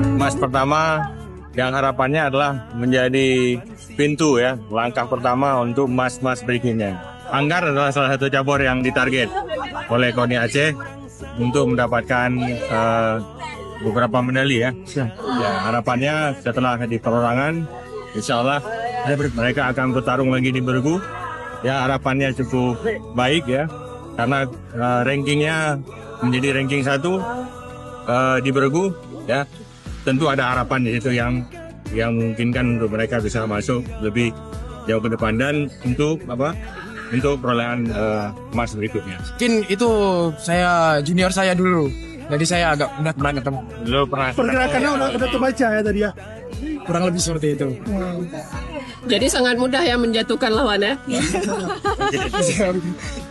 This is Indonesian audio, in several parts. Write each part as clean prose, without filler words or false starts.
emas pertama yang harapannya adalah menjadi pintu ya, langkah pertama untuk emas-emas berikutnya. Anggar adalah salah satu cabur yang ditarget oleh KONI Aceh untuk mendapatkan beberapa medali ya. Ya, harapannya setelah di perorangan, insya Allah mereka akan bertarung lagi di Bergu. Ya, harapannya cukup baik ya, karena rankingnya menjadi ranking 1 di Bergu ya. Tentu ada harapan di situ yang memungkinkan untuk mereka bisa masuk lebih jauh ke depan dan untuk perolehan emas berikutnya. Mungkin itu saya junior saya dulu, jadi saya agak pernah ketemu. Dulu pernah. Pergerakannya udah terbaca ya tadi ya. Kurang lebih seperti itu. Jadi sangat mudah ya menjatuhkan lawan ya.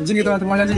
Izin gitu, terima kasih.